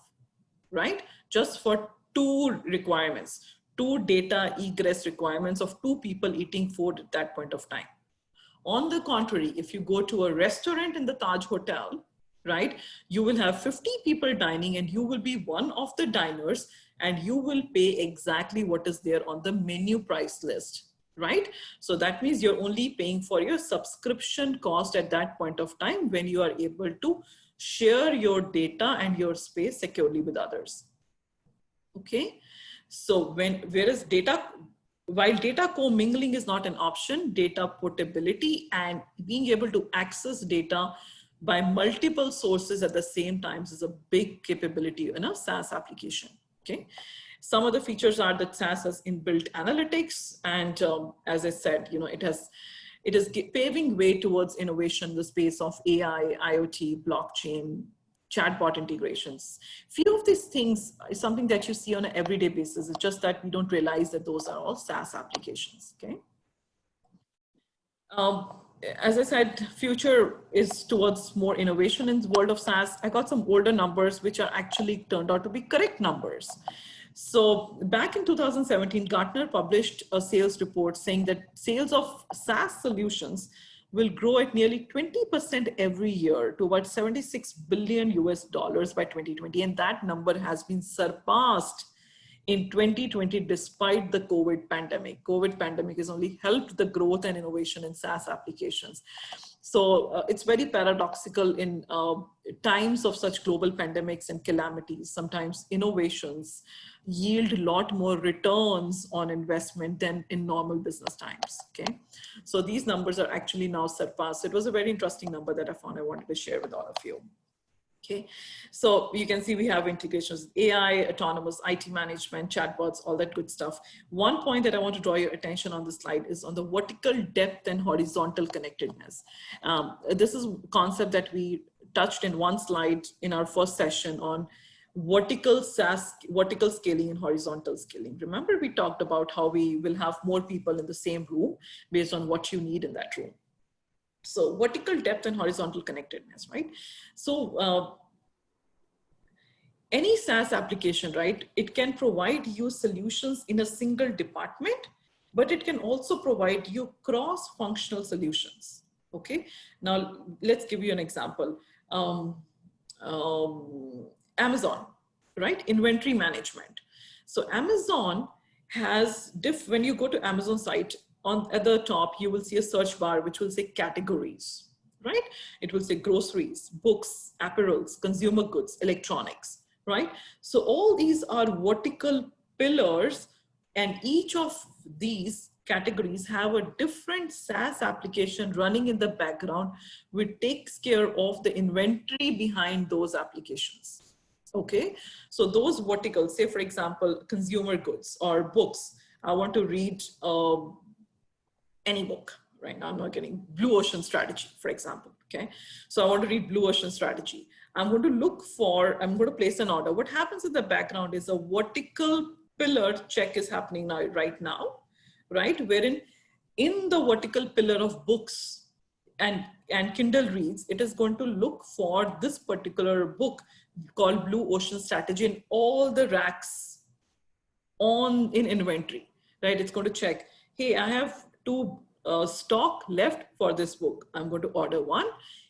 right? Just for two requirements, two data egress requirements of two people eating food at that point of time. On the contrary, if you go to a restaurant in the Taj Hotel, right, you will have 50 people dining and you will be one of the diners and you will pay exactly what is there on the menu price list, right? So that means you're only paying for your subscription cost at that point of time when you are able to share your data and your space securely with others. Okay, so whereas while data commingling is not an option, data portability and being able to access data by multiple sources at the same time is a big capability in a SaaS application. Okay, some of the features are that SaaS has inbuilt analytics, and as I said, it is paving way towards innovation in the space of AI, IoT, blockchain, chatbot integrations. Few of these things is something that you see on an everyday basis. It's just that we don't realize that those are all SaaS applications, okay? As I said, future is towards more innovation in the world of SaaS. I got some older numbers, which are actually turned out to be correct numbers. So back in 2017, Gartner published a sales report saying that sales of SaaS solutions will grow at nearly 20% every year to about $76 billion by 2020. And that number has been surpassed in 2020 despite the COVID pandemic. COVID pandemic has only helped the growth and innovation in SaaS applications. So it's very paradoxical in times of such global pandemics and calamities. Sometimes innovations yield a lot more returns on investment than in normal business times, okay? So these numbers are actually now surpassed. It was a very interesting number that I found I wanted to share with all of you. Okay, so you can see we have integrations with AI, autonomous IT management, chatbots, all that good stuff. One point that I want to draw your attention on this slide is on the vertical depth and horizontal connectedness. This is a concept that we touched in one slide in our first session on vertical SaaS, vertical scaling and horizontal scaling. Remember, we talked about how we will have more people in the same room based on what you need in that room. So vertical depth and horizontal connectedness, right? So any SaaS application, right, it can provide you solutions in a single department, but it can also provide you cross-functional solutions, okay? Now, let's give you an example. Amazon, right? Inventory management. So Amazon has, when you go to Amazon site, at the top, you will see a search bar, which will say categories, right? It will say groceries, books, apparels, consumer goods, electronics, right? So all these are vertical pillars, and each of these categories have a different SaaS application running in the background, which takes care of the inventory behind those applications. Okay, so those verticals, say for example, consumer goods or books. I want to read any book right now. I'm not getting Blue Ocean Strategy, for example. Okay, so I want to read Blue Ocean Strategy. I'm going to place an order. What happens in the background is a vertical pillar check is happening now, right? Wherein in the vertical pillar of books and Kindle reads, it is going to look for this particular book called Blue Ocean Strategy in all the racks in inventory, right? It's going to check, hey, I have 2 stock left for this book. I'm going to order 1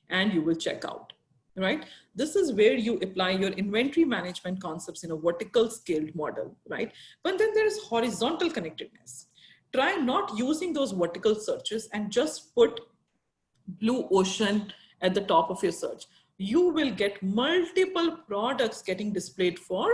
and you will check out, right? This is where you apply your inventory management concepts in a vertical scaled model, right? But then there's horizontal connectedness. Try not using those vertical searches and just put Blue Ocean at the top of your search. You will get multiple products getting displayed for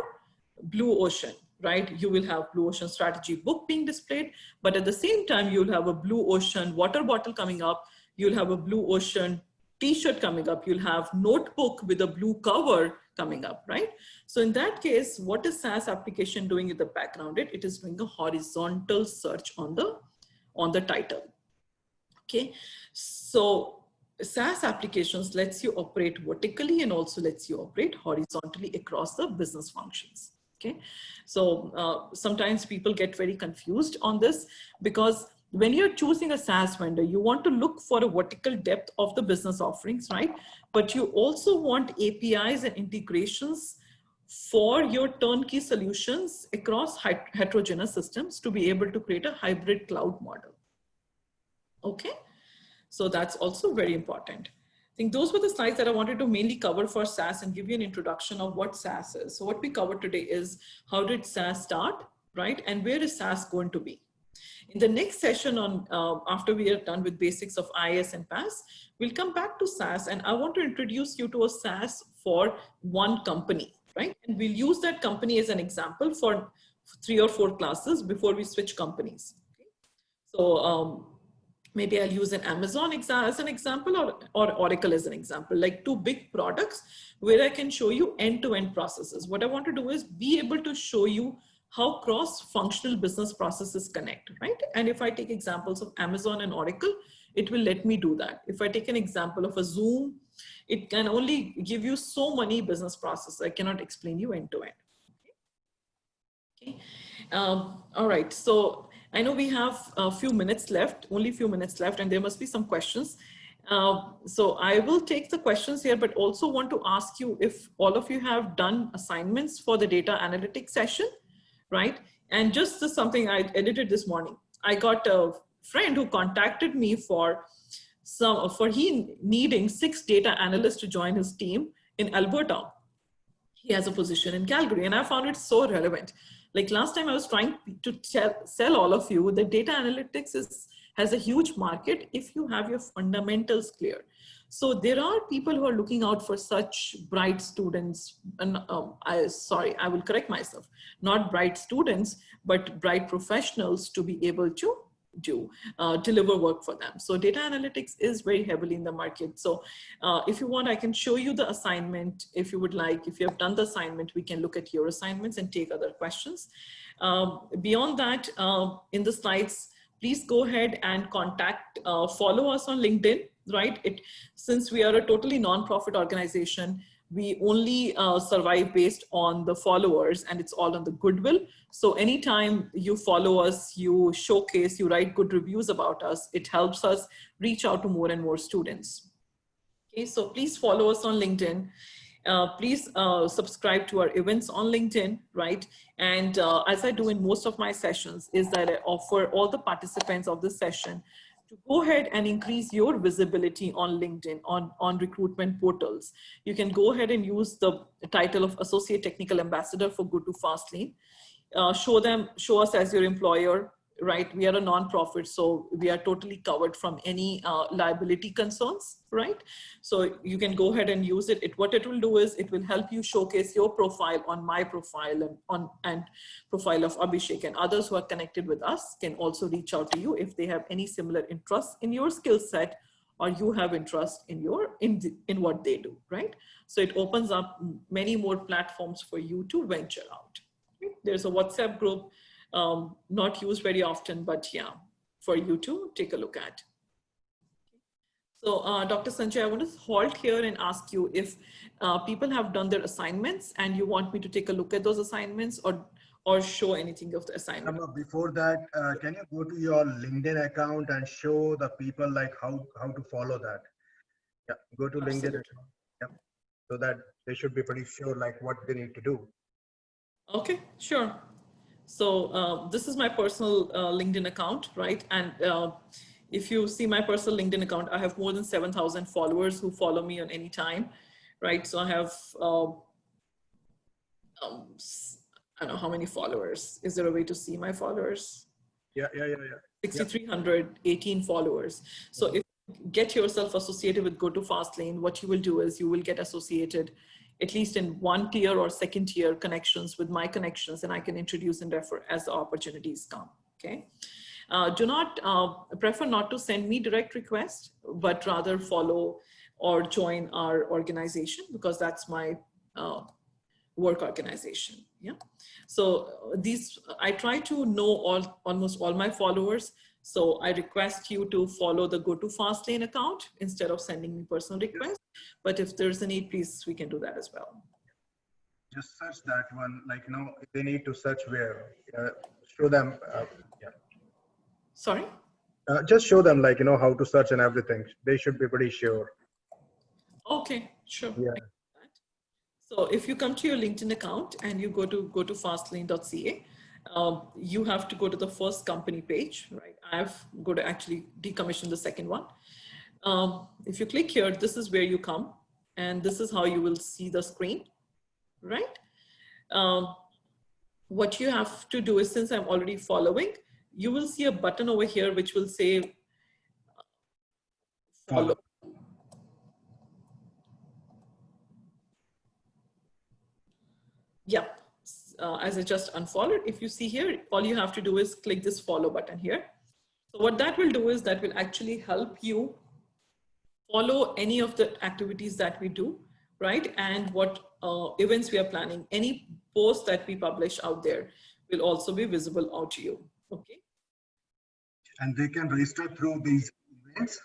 Blue Ocean, right? You will have Blue Ocean Strategy book being displayed, but at the same time, you'll have a Blue Ocean water bottle coming up. You'll have a Blue Ocean t-shirt coming up. You'll have notebook with a blue cover coming up, right? So in that case, what is SaaS application doing in the background? It is doing a horizontal search on the title. Okay, so SaaS applications lets you operate vertically and also lets you operate horizontally across the business functions. Okay, so sometimes people get very confused on this, because when you're choosing a SaaS vendor, you want to look for a vertical depth of the business offerings, right? But you also want APIs and integrations for your turnkey solutions across heterogeneous systems to be able to create a hybrid cloud model. Okay, so that's also very important. I think those were the slides that I wanted to mainly cover for SaaS and give you an introduction of what SaaS is. So what we covered today is how did SaaS start, right? And where is SaaS going to be? In the next session on after we are done with basics of IaaS and PaaS, we'll come back to SaaS, and I want to introduce you to a SaaS for one company, right? And we'll use that company as an example for 3 or 4 classes before we switch companies. Okay? So maybe I'll use an Amazon as an example, or Oracle as an example, like 2 big products where I can show you end-to-end processes. What I want to do is be able to show you how cross-functional business processes connect, right? And if I take examples of Amazon and Oracle, it will let me do that. If I take an example of a Zoom, it can only give you so many business processes. I cannot explain you end-to-end. Okay. All right, so I know we have a few minutes left, only a few minutes left, and there must be some questions. So I will take the questions here, but also want to ask you if all of you have done assignments for the data analytics session, right? And just something I edited this morning. I got a friend who contacted me for he needing 6 data analysts to join his team in Alberta. He has a position in Calgary, and I found it so relevant. Like last time I was trying to sell all of you that data analytics has a huge market if you have your fundamentals clear. So there are people who are looking out for such bright students, and I will correct myself, not bright students, but bright professionals to be able to deliver work for them. So data analytics is very heavily in the market. So if you want, I can show you the assignment if you would like. If you have done the assignment, we can look at your assignments and take other questions. Beyond that, in the slides, please go ahead and follow us on LinkedIn, right? Since we are a totally non-profit organization, we only survive based on the followers, and it's all on the goodwill. So anytime you follow us, you showcase, you write good reviews about us, it helps us reach out to more and more students. Okay, so please follow us on LinkedIn. Please subscribe to our events on LinkedIn, right? And as I do in most of my sessions, is that I offer all the participants of this session to go ahead and increase your visibility on LinkedIn, on recruitment portals. You can go ahead and use the title of Associate Technical Ambassador for Go to Fastlane. Show us as your employer, right? We are a non-profit, so we are totally covered from any liability concerns, right? So you can go ahead and use it. What it will do is it will help you showcase your profile on my profile and profile of Abhishek, and others who are connected with us can also reach out to you if they have any similar interest in your skill set, or you have interest in what they do, right? So it opens up many more platforms for you to venture out. There's a WhatsApp group, not used very often, but yeah, for you to take a look at. So Dr. Sanjay, I want to halt here and ask you if people have done their assignments and you want me to take a look at those assignments or show anything of the assignment. Before that, can you go to your LinkedIn account and show the people like how to follow that? Yeah, go to LinkedIn account. Yeah, so that they should be pretty sure like what they need to do. Okay, sure. So this is my personal LinkedIn account, right? And if you see my personal LinkedIn account, I have more than 7,000 followers who follow me on any time, right? So I have, I don't know how many followers. Is there a way to see my followers? Yeah. 6,318 followers. So if you get yourself associated with Go to Fastlane, what you will do is you will get associated at least in one tier or second tier connections with my connections, and I can introduce and refer as the opportunities come, okay? Prefer not to send me direct requests, but rather follow or join our organization, because that's my work organization, yeah? So I try to know almost all my followers. So I request you to follow the Go to Fastlane account instead of sending me personal requests. But if there's a need, please, we can do that as well. Just search that one, like, if they need to search where, show them, yeah. Sorry? Just show them like, how to search and everything. They should be pretty sure. Okay, sure. Yeah. So if you come to your LinkedIn account and you go to fastlane.ca, you have to go to the first company page, right? I've got to actually decommission the second one. If you click here, this is where you come, and this is how you will see the screen, right? What you have to do is, since I'm already following, you will see a button over here which will say follow. Yeah, as I just unfollowed, if you see here, all you have to do is click this follow button here. So what that will do is that will actually help you follow any of the activities that we do, right? And what events we are planning. Any post that we publish out there will also be visible out to you, okay? And they can register through these events?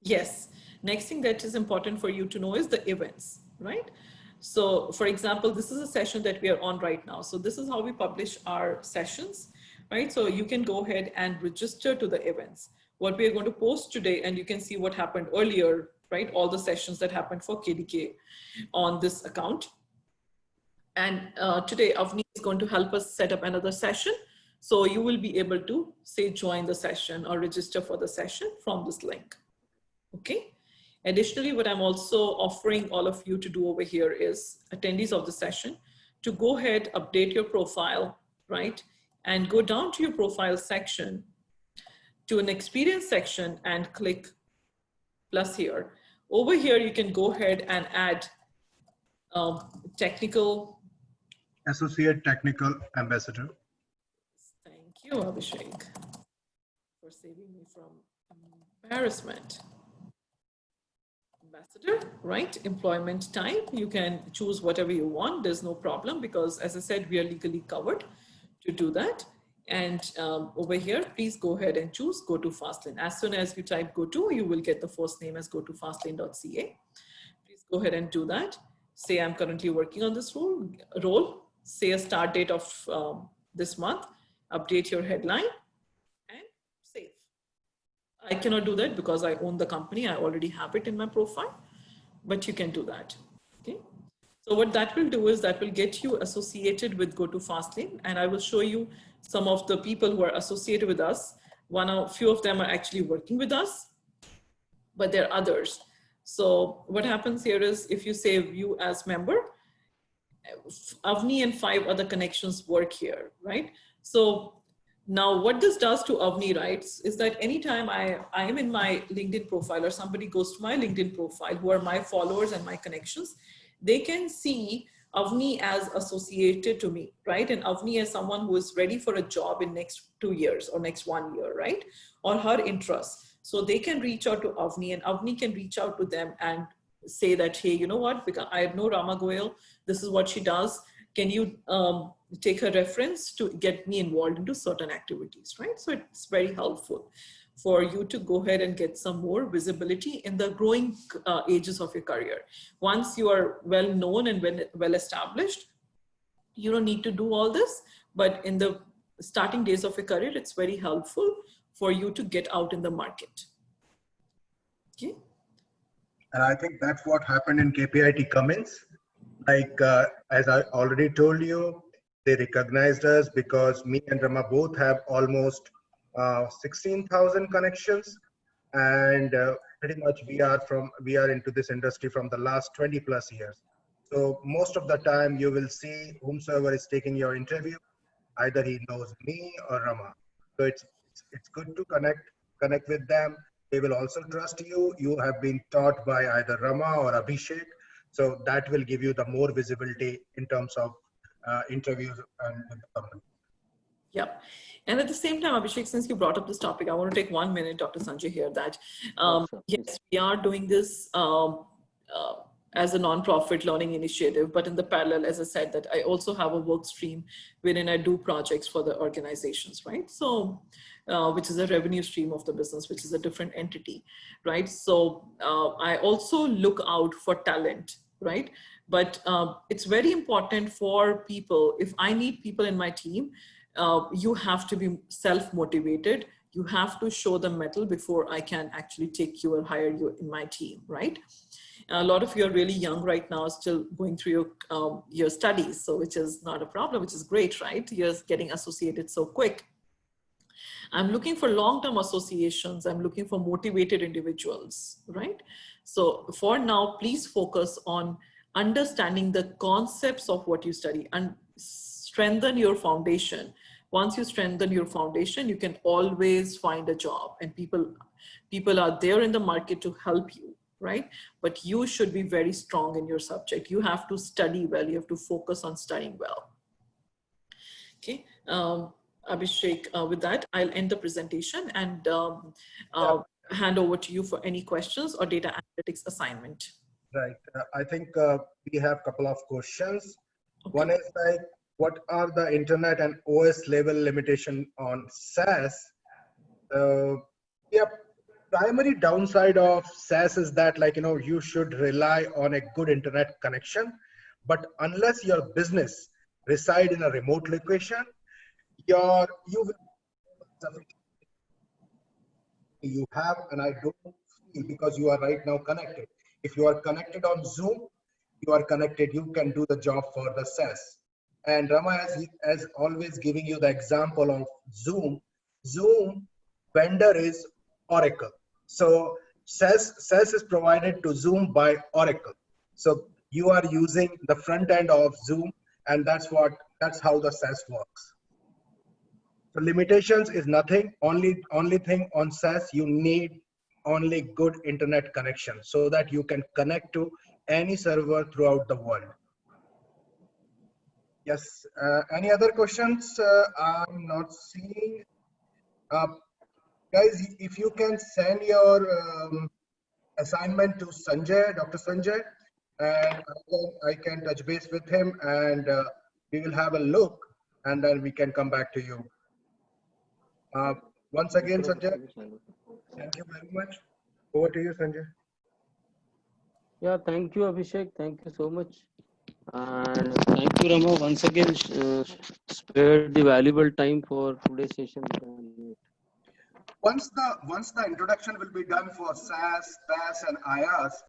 Yes. Next thing that is important for you to know is the events, right? So for example, this is a session that we are on right now. So this is how we publish our sessions, right? So you can go ahead and register to the events. What we are going to post today, and you can see what happened earlier, right? All the sessions that happened for KDK on this account. And today Avni is going to help us set up another session. So you will be able to say, join the session or register for the session from this link, okay? Additionally, what I'm also offering all of you to do over here is attendees of the session to go ahead, update your profile, right? And go down to your profile section, to an experience section, and click plus here. Over here, you can go ahead and add technical. Associate Technical Ambassador. Thank you, Abhishek, for saving me from embarrassment. Ambassador, right? Employment type, you can choose whatever you want. There's no problem because, as I said, we are legally covered to do that. And over here, please go ahead and choose Go to Fastlane. As soon as you type Go to, you will get the first name as gotofastlane.ca. Please go ahead and do that. Say I'm currently working on this role. Say a start date of this month. Update your headline and save. I cannot do that because I own the company. I already have it in my profile, but you can do that. Okay. So what that will do is that will get you associated with Go to Fastlane, and I will show you some of the people who are associated with us. Few of them are actually working with us, but there are others. So what happens here is if you say view as member, Avni and 5 other connections work here, right? So now what this does to Avni, right, is that anytime I am in my LinkedIn profile or somebody goes to my LinkedIn profile who are my followers and my connections, they can see Avni as associated to me, right? And Avni as someone who is ready for a job in next 2 years or next 1 year, right? Or her interests. So they can reach out to Avni and Avni can reach out to them and say that, hey, you know what, because I know Rama Goyal, this is what she does. Can you take her reference to get me involved into certain activities, right? So it's very helpful for you to go ahead and get some more visibility in the growing ages of your career. Once you are well known and well established, you don't need to do all this, but in the starting days of your career, it's very helpful for you to get out in the market. Okay. And I think that's what happened in KPIT Cummins. Like, as I already told you, they recognized us because me and Rama both have almost 16,000 connections. And pretty much we are into this industry from the last 20 plus years. So most of the time you will see whomsoever is taking your interview, either he knows me or Rama. So it's good to connect with them. They will also trust you. You have been taught by either Rama or Abhishek. So that will give you the more visibility in terms of interviews and with the company. Yep. And at the same time, Abhishek, since you brought up this topic, I want to take 1 minute, Dr. Sanjay, here that, yes, we are doing this as a non-profit learning initiative, but in the parallel, as I said, that I also have a work stream wherein I do projects for the organizations, right? So, which is a revenue stream of the business, which is a different entity, right? So I also look out for talent, right? But it's very important for people, if I need people in my team, you have to be self-motivated. You have to show the mettle before I can actually take you or hire you in my team, right? A lot of you are really young right now, still going through your studies, so which is not a problem, which is great, right? You're getting associated so quick. I'm looking for long-term associations. I'm looking for motivated individuals, right? So for now, please focus on understanding the concepts of what you study and strengthen your foundation. Once you strengthen your foundation, you can always find a job, and people are there in the market to help you, right? But you should be very strong in your subject. You have to study well. You have to focus on studying well. Okay. Abhishek, with that, I'll end the presentation and hand over to you for any questions or data analytics assignment. Right. I think we have a couple of questions. Okay. One is like, what are the internet and OS level limitation on SaaS? Yeah, primary downside of SaaS is that, like, you should rely on a good internet connection, but unless your business reside in a remote location, you have, and I don't feel, because you are right now connected. If you are connected on Zoom, you are connected, you can do the job for the SaaS. And Rama has always giving you the example of Zoom. Zoom vendor is Oracle. So SaaS is provided to Zoom by Oracle. So you are using the front end of Zoom and that's how the SaaS works. So limitations is nothing. Only thing on SaaS, you need only good internet connection so that you can connect to any server throughout the world. Yes. Any other questions? I'm not seeing. Guys, if you can send your assignment to Sanjay, Dr. Sanjay, and I can touch base with him, and we will have a look, and then we can come back to you. Once again, Sanjay, thank you very much. Over to you, Sanjay. Yeah, thank you, Abhishek. Thank you so much. And thank you, Rama, once again, spared the valuable time for today's session. Once the introduction will be done for SaaS, PaaS, and IaaS,